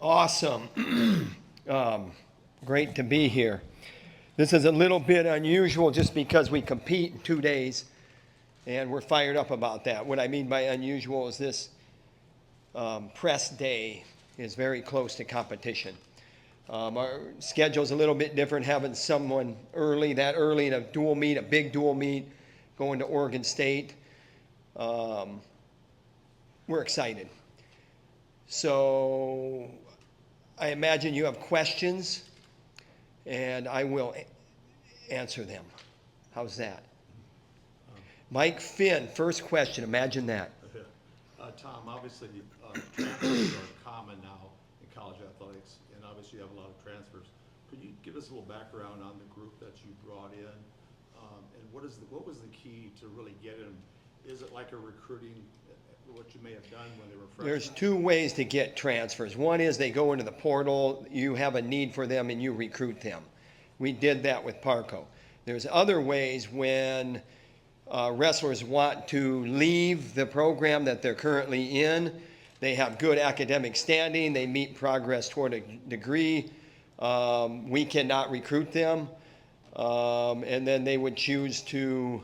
Awesome. Great to be here. This is a little bit unusual just because we compete in 2 days, and we're fired up about that. What I mean by unusual is this press day is very close to competition. Our schedule's a little bit different, having someone that early in a dual meet, a big dual meet, going to Oregon State. We're excited. So I imagine you have questions, and I will answer them. How's that? Mike Finn, first question. Imagine that. Tom, obviously transfers are common now in college athletics, and obviously you have a lot of transfers. Could you give us a little background on the group that you brought in, and what was the key to really get them? Is it like a recruiting, what you may have done when they were freshmen? There's two ways to get transfers. One is they go into the portal, you have a need for them, and you recruit them. We did that with Parco. There's other ways when wrestlers want to leave the program that they're currently in. They have good academic standing. They meet progress toward a degree. We cannot recruit them. And then they would choose to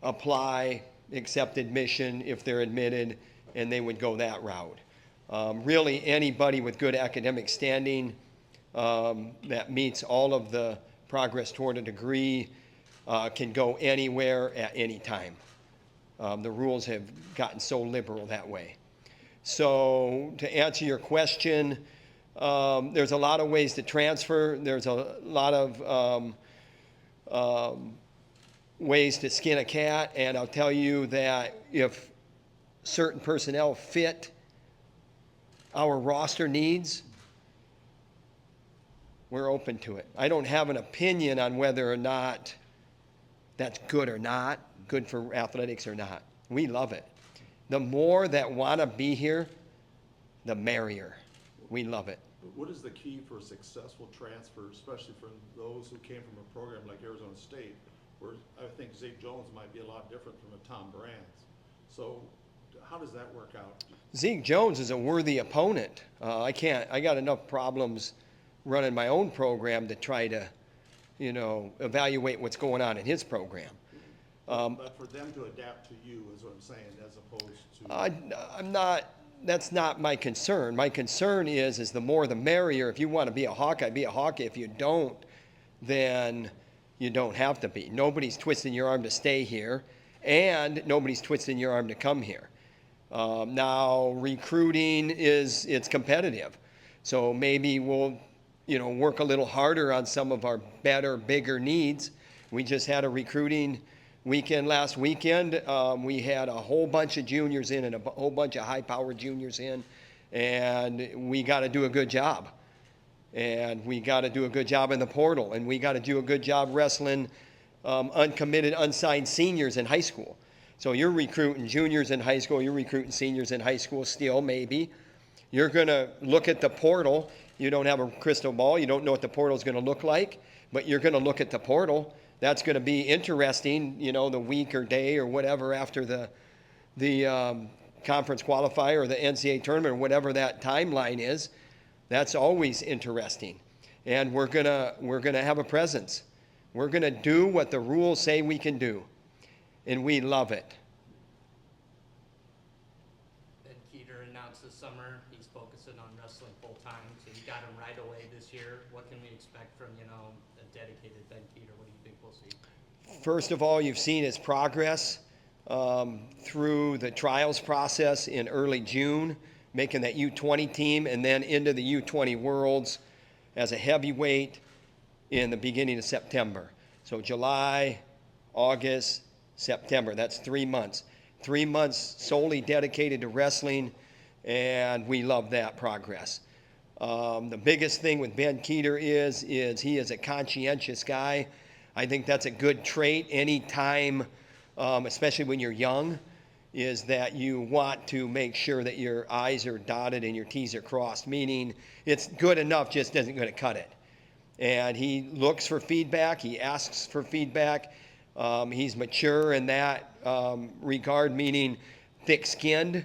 apply, accept admission if they're admitted, and they would go that route. Really, anybody with good academic standing that meets all of the progress toward a degree can go anywhere at any time. The rules have gotten so liberal that way. So to answer your question, there's a lot of ways to transfer. There's a lot of ways to skin a cat, and I'll tell you that if certain personnel fit our roster needs, we're open to it. I don't have an opinion on whether or not that's good or not, good for athletics or not. We love it. The more that want to be here, the merrier. We love it. What is the key for a successful transfer, especially for those who came from a program like Arizona State, where I think Zeke Jones might be a lot different from a Tom Brands? So how does that work out? Zeke Jones is a worthy opponent. I got enough problems running my own program to try to evaluate what's going on in his program. But for them to adapt to you is what I'm saying, as opposed to... I'm not, that's not my concern. My concern is the more the merrier. If you want to be a Hawkeye, be a Hawkeye. If you don't, then you don't have to be. Nobody's twisting your arm to stay here, and nobody's twisting your arm to come here. Now, recruiting it's competitive. So maybe we'll work a little harder on some of our better, bigger needs. We just had a recruiting weekend last weekend. We had a whole bunch of juniors in and a whole bunch of high-powered juniors in, and we got to do a good job. And we got to do a good job in the portal, and we got to do a good job wrestling uncommitted, unsigned seniors in high school. So you're recruiting juniors in high school, you're recruiting seniors in high school still, maybe. You're going to look at the portal. You don't have a crystal ball. You don't know what the portal is going to look like, but you're going to look at the portal. That's going to be interesting, the week or day or whatever after the conference qualifier or the NCAA tournament or whatever that timeline is. That's always interesting. And we're gonna have a presence. We're going to do what the rules say we can do, and we love it. Announced this summer he's focusing on wrestling full time, so you got him right away this year. What can we expect from a dedicated Ben Keeter? What do you think we'll see? First of all, you've seen his progress through the trials process in early June, making that U20 team, and then into the U20 Worlds as a heavyweight in the beginning of September. So July, August, September. That's 3 months. 3 months solely dedicated to wrestling. And we love that progress. The biggest thing with Ben Keeter is he is a conscientious guy. I think that's a good trait anytime, especially when you're young, is that you want to make sure that your I's are dotted and your T's are crossed, meaning it's good enough just isn't going to cut it. And he looks for feedback. He asks for feedback. He's mature in that regard, meaning thick-skinned.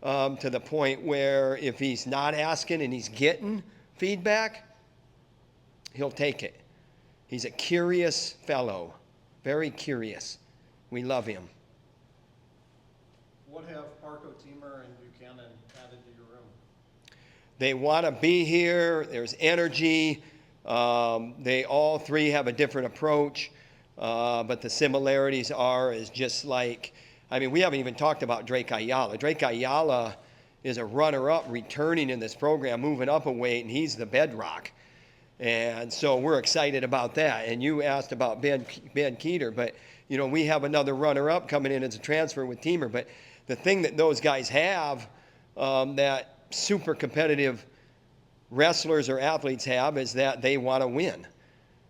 to the point where if he's not asking and he's getting feedback, he'll take it. He's a curious fellow, very curious. We love him. What have Parco, Teamer, and Buchanan added to your room? They want to be here. There's energy. They all three have a different approach, but the similarities are is just like, I mean, we haven't even talked about Drake Ayala. Drake Ayala is a runner-up returning in this program, moving up a weight, and he's the bedrock. And so we're excited about that. And you asked about Ben Keeter, but, you know, we have another runner-up coming in as a transfer with Teamer. But the thing that those guys have that super competitive wrestlers or athletes have is that they want to win.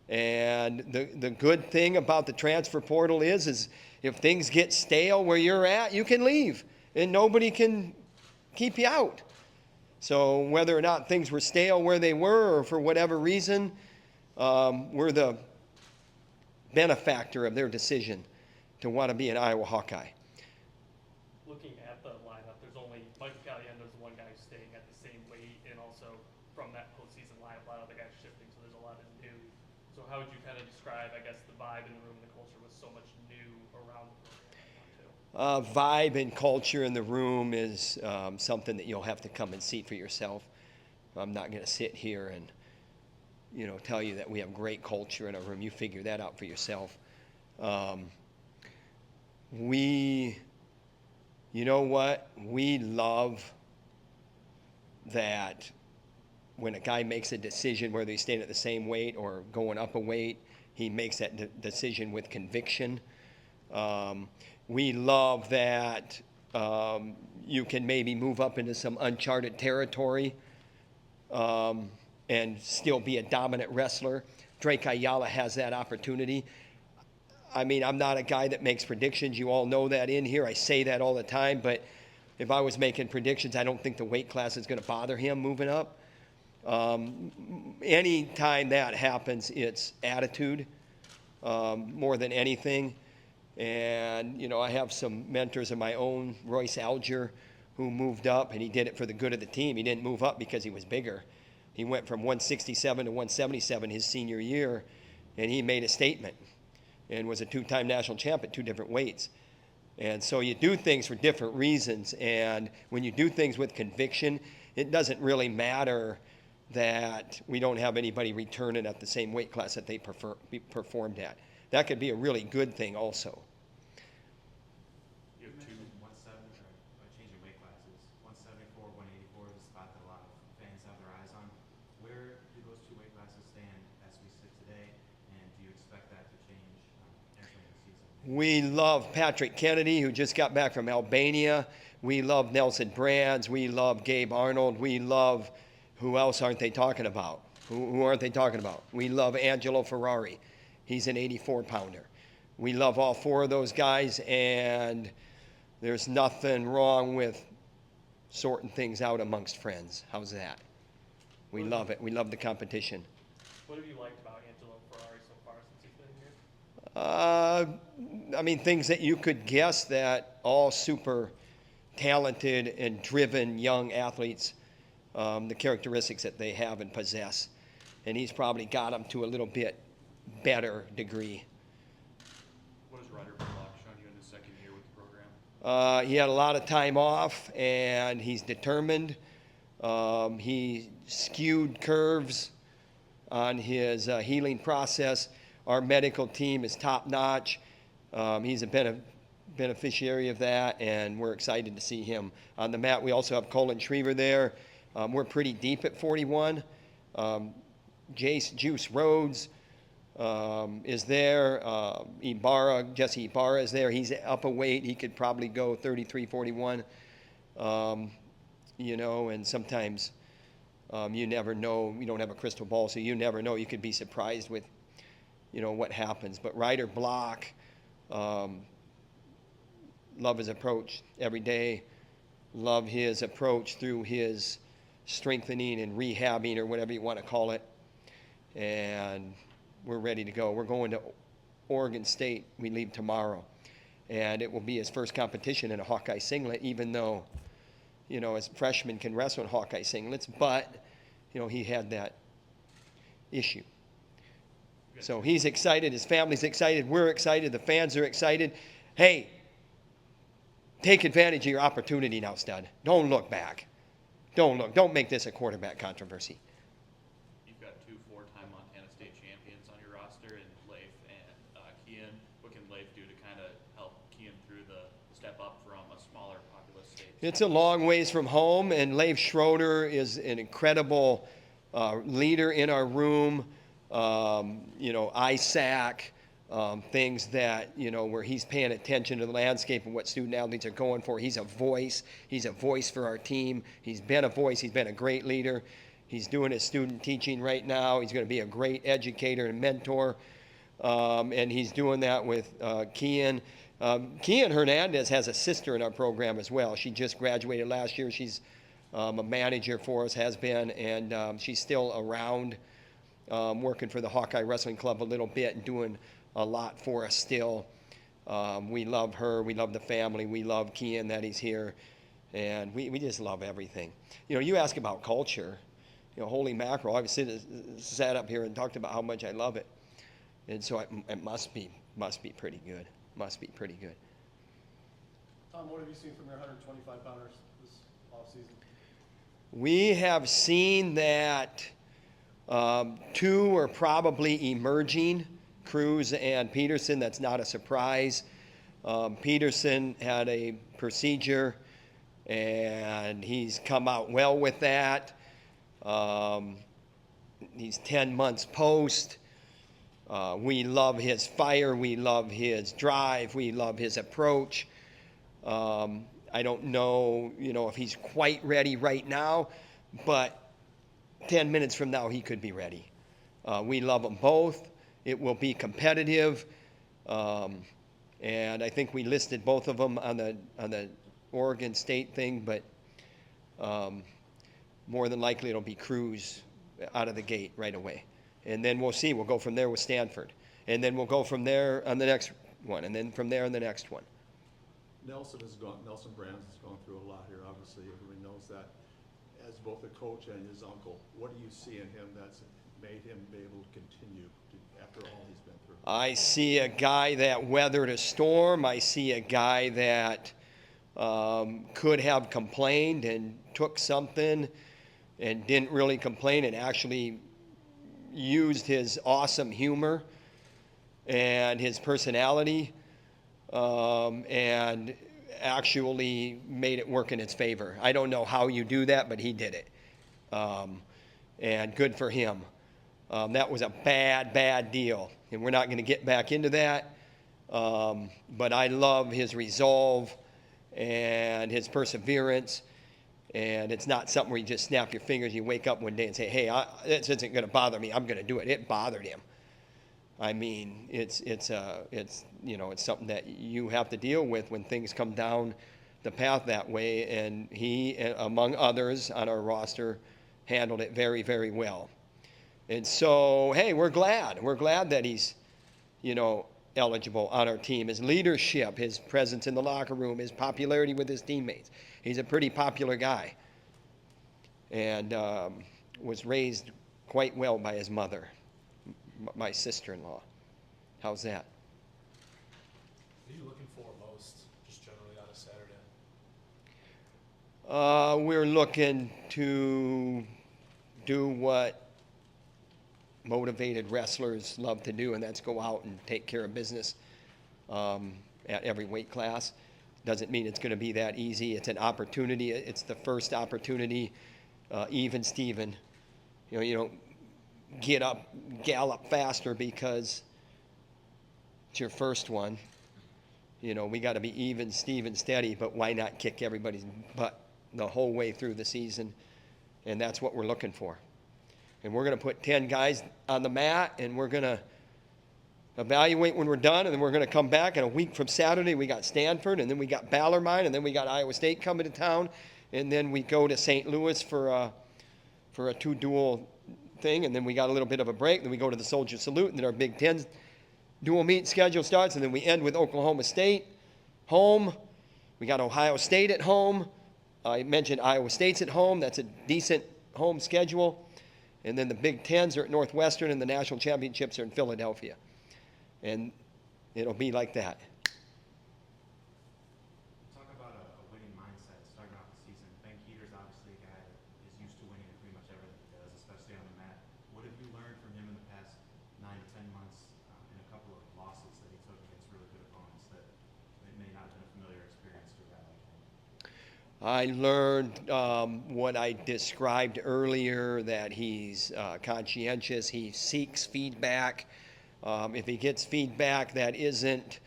And the good thing about the transfer portal is if things get stale where you're at, you can leave and nobody can keep you out. So whether or not things were stale where they were or for whatever reason, we're the benefactor of their decision to want to be an Iowa Hawkeye. Looking at the lineup, there's only Mike Caliendo's the one guy staying at the same weight, and also from that postseason lineup, a lot of the guys shifting, so there's a lot of new. So how would you kind of describe, I guess, the vibe in the room, the culture with so much new around the program right now, too? Vibe and culture in the room is something that you'll have to come and see for yourself. I'm not going to sit here and, you know, tell you that we have great culture in our room. You figure that out for yourself. You know what? We love that when a guy makes a decision, whether he's staying at the same weight or going up a weight, he makes that decision with conviction. We love that you can maybe move up into some uncharted territory and still be a dominant wrestler. Drake Ayala has that opportunity. I mean, I'm not a guy that makes predictions. You all know that in here. I say that all the time. But if I was making predictions, I don't think the weight class is going to bother him moving up. Anytime that happens, it's attitude more than anything. And, you know, I have some mentors of my own, Royce Alger, who moved up, and he did it for the good of the team. He didn't move up because he was bigger. He went from 167 to 177 his senior year, and he made a statement and was a two-time national champ at two different weights. And so you do things for different reasons, and when you do things with conviction, it doesn't really matter that we don't have anybody returning at the same weight class that they performed at. That could be a really good thing also. You have two 170, or changing weight classes. 174, 184 is a spot that a lot of fans have their eyes on. Where do those two weight classes stand as we sit today, and do you expect that to change entering the season? We love Petrik Kennedy, who just got back from Albania. We love Nelson Brands. We love Gabe Arnold. We love, who else aren't they talking about? Who aren't they talking about? We love Angelo Ferrari. He's an 84-pounder. We love all four of those guys, and there's nothing wrong with sorting things out amongst friends. How's that? We love it. We love the competition. What have you liked about Angelo Ferrari so far since he's been here? I mean, things that you could guess that all super talented and driven young athletes, the characteristics that they have and possess. And he's probably got them to a little bit better degree. What has Ryder Block shown you in his second year with the program? He had a lot of time off, and he's determined. He skewed curves on his healing process. Our medical team is top-notch. He's a beneficiary of that, and we're excited to see him on the mat. We also have Colin Schriever there. We're pretty deep at 41. Juice Rhodes is there. Jesse Ibarra is there. He's up a weight. He could probably go 33, 41. You know, and sometimes you never know. You don't have a crystal ball, so you never know. You could be surprised with, you know, what happens. But Ryder Block, love his approach every day. Love his approach through his strengthening and rehabbing, or whatever you want to call it. And we're ready to go. We're going to Oregon State. We leave tomorrow. And it will be his first competition in a Hawkeye singlet, even though, as freshmen can wrestle in Hawkeye singlets, but, he had that issue. So he's excited, his family's excited, we're excited, the fans are excited. Hey, take advantage of your opportunity now, stud. Don't look back. Don't make this a quarterback controversy. You've got two four-time Montana State champions on your roster, in Leif and Kean. What can Leif do to kind of help Kean through the step up from a smaller populous state? It's a long ways from home, and Leif Schroeder is an incredible leader in our room. ISAC, things that, where he's paying attention to the landscape and what student athletes are going for. He's a voice. He's a voice for our team. He's been a voice. He's been a great leader. He's doing his student teaching right now. He's going to be a great educator and mentor. And he's doing that with Kean. Kean Hernandez has a sister in our program as well. She just graduated last year. She's a manager for us, has been, and she's still around, working for the Hawkeye Wrestling Club a little bit and doing a lot for us still. We love her. We love the family. We love Kean that he's here. And we just love everything. You ask about culture. Holy mackerel. I've sat up here and talked about how much I love it. And so it must be pretty good. Must be pretty good. Tom, what have you seen from your 125-pounders this offseason? We have seen that two are probably emerging, Cruz and Peterson. That's not a surprise. Peterson had a procedure, and he's come out well with that. He's 10 months post. We love his fire. We love his drive. We love his approach. I don't know, if he's quite ready right now, but 10 minutes from now, he could be ready. We love them both. It will be competitive. And I think we listed both of them on the Oregon State thing, but more than likely it'll be Cruz out of the gate right away. And then we'll see. We'll go from there with Stanford. And then we'll go from there on the next one. And then from there on the next one. Nelson Brands has gone through a lot here, obviously, everybody knows that. As both a coach and his uncle, what do you see in him that's made him be able to continue after all he's been through? I see a guy that weathered a storm. I see a guy that could have complained and took something and didn't really complain and actually used his awesome humor and his personality and actually made it work in its favor. I don't know how you do that, but he did it. And good for him. That was a bad deal, and we're not going to get back into that. But I love his resolve and his perseverance. And it's not something where you just snap your fingers, you wake up one day and say, hey, this isn't going to bother me, I'm going to do it. It bothered him. I mean, it's something that you have to deal with when things come down the path that way. And he, among others on our roster, handled it very, very well. And so, hey, we're glad. We're glad that he's, eligible on our team. His leadership, his presence in the locker room, his popularity with his teammates. He's a pretty popular guy, and was raised quite well by his mother, my sister-in-law. How's that? What are you looking for most, just generally on a Saturday? We're looking to do what motivated wrestlers love to do, and that's go out and take care of business at every weight class. Doesn't mean it's going to be that easy. It's an opportunity. It's the first opportunity. Even Steven, you don't get up, gallop faster because it's your first one. We got to be even, Steven, steady, but why not kick everybody's butt the whole way through the season? And that's what we're looking for. And we're going to put 10 guys on the mat, and we're going to evaluate when we're done, and then we're going to come back. And a week from Saturday, we got Stanford, and then we got Bellarmine, and then we got Iowa State coming to town, and then we go to St. Louis for a two-dual thing, and then we got a little bit of a break. Then we go to the Soldier Salute, and then our Big Ten dual meet schedule starts, and then we end with Oklahoma State home. We got Ohio State at home, I mentioned Iowa State's at home. That's a decent home schedule. And then the Big Tens are at Northwestern, and the national championships are in Philadelphia. And it'll be like that. Talk about a winning mindset starting off the season. Ben Keeter's obviously a guy that is used to winning in pretty much everything he does, especially on the mat. What have you learned from him in the past 9 to 10 months in a couple of losses that he took against really good opponents that it may not have been a familiar experience to a guy like him? I learned what I described earlier, that he's conscientious. He seeks feedback. If he gets feedback that isn't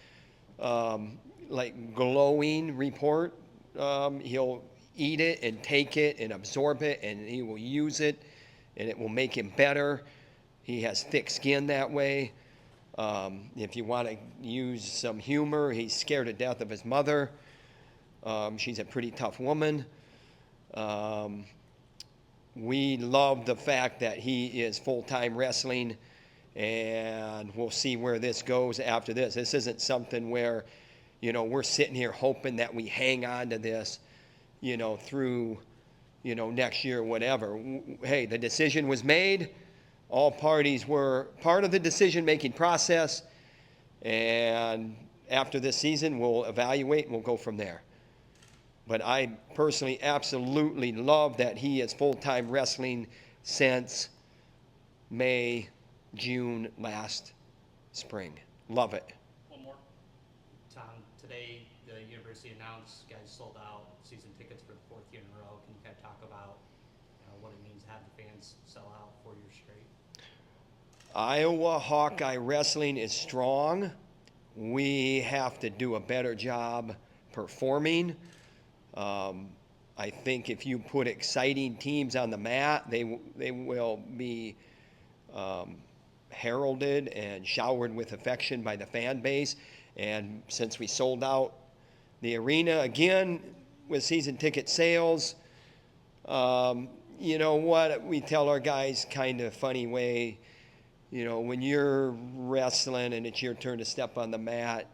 like glowing report, he'll eat it and take it and absorb it, and he will use it, and it will make him better. He has thick skin that way. If you want to use some humor, he's scared to death of his mother. She's a pretty tough woman. We love the fact that he is full-time wrestling, and we'll see where this goes after this. This isn't something where, we're sitting here hoping that we hang on to this, through, next year or whatever. Hey, the decision was made. All parties were part of the decision-making process, and after this season, we'll evaluate and we'll go from there. But I personally absolutely love that he is full-time wrestling since May, June last spring. Love it. One more. Tom, today the university announced guys sold out season tickets for the 4th year in a row. Can you kind of talk about what it means to have the fans sell out 4 years straight? Iowa Hawkeye wrestling is strong. We have to do a better job performing. I think if you put exciting teams on the mat, they will be heralded and showered with affection by the fan base. And since we sold out the arena again with season ticket sales, you know what? We tell our guys kind of funny way, when you're wrestling and it's your turn to step on the mat,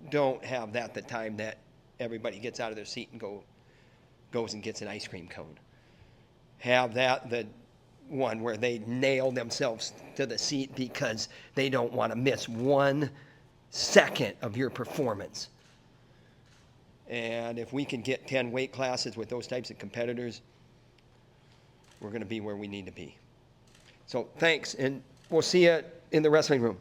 don't have that the time that everybody gets out of their seat and goes and gets an ice cream cone. Have that the one where they nail themselves to the seat because they don't want to miss 1 second of your performance. And if we can get 10 weight classes with those types of competitors, we're going to be where we need to be. So thanks, and we'll see you in the wrestling room.